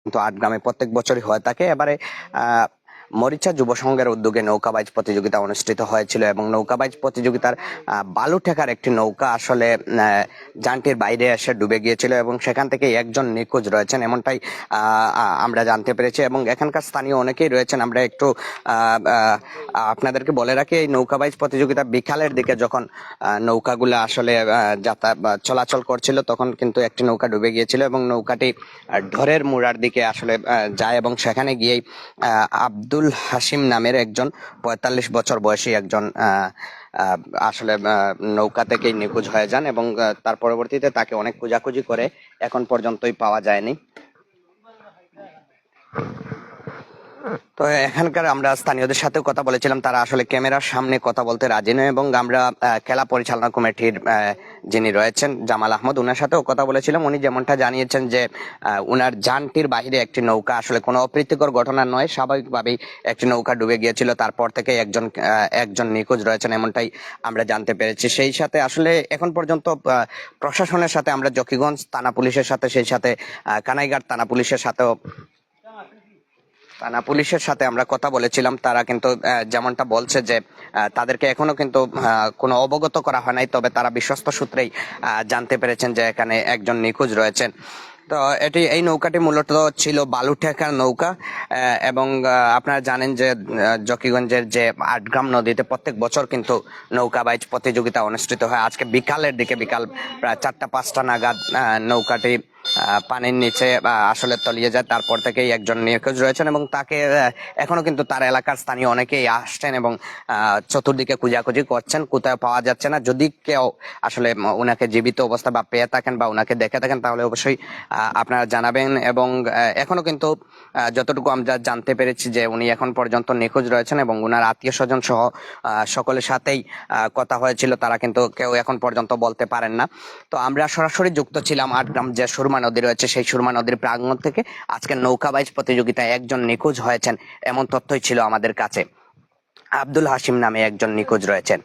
কিন্তু আটগ্রামে প্রত্যেক বছরই হয়ে থাকে। এবারে মরিচা যুব সংঘের উদ্যোগে নৌকাবাইজ প্রতিযোগিতা অনুষ্ঠিত হয়েছিল এবং নৌকাবাইজ প্রতিযোগিতার বালু ঠেকার একটি নৌকা আসলে জানটির বাইরে এসে ডুবে গিয়েছিল এবং সেখান থেকে একজন নিখোঁজ রয়েছেন এমনটাই আমরা জানতে পেরেছি এবং এখানকার স্থানীয় অনেকেই রয়েছেন। আমরা একটু আপনাদেরকে বলে রাখি, এই নৌকাবাইজ প্রতিযোগিতা বিকালের দিকে যখন নৌকাগুলো আসলে চলাচল করছিল তখন কিন্তু একটি নৌকা ডুবে গিয়েছিল এবং নৌকাটি ঢরের মুড়ার দিকে আসলে যায় এবং সেখানে গিয়েই আব্দুল হাশিম নামের একজন ৪৫ বছর বয়সী একজন আসলে নৌকা থেকেই নিখোঁজ হয়ে যান এবং তার পরবর্তীতে তাকে অনেক খোঁজাখুঁজি করে এখন পর্যন্তই পাওয়া যায়নি। তো এখানকার আমরা স্থানীয়দের সাথেও কথা বলেছিলাম, তারা আসলে ক্যামেরার সামনে কথা বলতে রাজি নয় এবং আমরা খেলা পরিচালনা কমিটির যিনি রয়েছেন জামাল আহমদ, ওনার সাথেও কথা বলেছিলাম। উনি যেমনটা জানিয়েছেন যে উনার যানটির বাহিরে একটি নৌকা আসলে কোনো অপ্রীতিকর ঘটনা নয়, স্বাভাবিকভাবেই একটি নৌকা ডুবে গিয়েছিল, তারপর থেকে একজন নিখোঁজ রয়েছেন এমনটাই আমরা জানতে পেরেছি। সেই সাথে আসলে এখন পর্যন্ত প্রশাসনের সাথে আমরা জকিগঞ্জ থানা পুলিশের সাথে, সেই সাথে কানাইঘাট থানা পুলিশের সাথে আমরা কথা বলেছিলাম। তারা কিন্তু যেমনটা বলছে যে তাদেরকে এখনো কিন্তু কোনো অবগত করা হয় নাই, তবে তারা বিশ্বস্ত সূত্রেই জানতে পেরেছেন যে এখানে একজন নিখোঁজ রয়েছেন। তো এই নৌকাটি মূলত ছিল বালু ঠেকার নৌকা এবং আপনারা জানেন যে জকিগঞ্জের যে আটগ্রাম নদীতে প্রত্যেক বছর কিন্তু নৌকাবাইজ প্রতিযোগিতা অনুষ্ঠিত হয়। আজকে বিকালের দিকে বিকাল প্রায় ৪টা-৫টা নাগাদ নৌকাটি পানির নিচে আসলে তলিয়ে যায়, তারপর থেকেই একজন নিখোঁজ রয়েছেন এবং তাকে এখনো কিন্তু তার এলাকার স্থানীয় অনেকেই আসছেন এবং চতুর্দিকে খোঁজাখুঁজি করছেন, কোথাও পাওয়া যাচ্ছে না। যদি কেউ আসলে ওনাকে জীবিত অবস্থা বা পেয়ে থাকেন বা ওনাকে দেখে থাকেন তাহলে অবশ্যই আপনারা জানাবেন। এবং এখনো কিন্তু যতটুকু আমরা জানতে পেরেছি যে উনি এখন পর্যন্ত নিখোঁজ রয়েছেন এবং ওনার আত্মীয় স্বজন সহ সকলের সাথেই কথা হয়েছিল, তারা কিন্তু কেউ এখন পর্যন্ত বলতে পারেন না। তো আমরা সরাসরি যুক্ত ছিলাম আটগ্রাম যে সুরমা নদী রয়েছে সেই সুরমা নদীর প্রাঙ্গণ থেকে। আজকে নৌকাবাইজ প্রতিযোগিতায় একজন নিখোঁজ হয়েছেন এমন তথ্যই ছিল আমাদের কাছে। আব্দুল হাশিম নামে একজন নিখোঁজ রয়েছেন।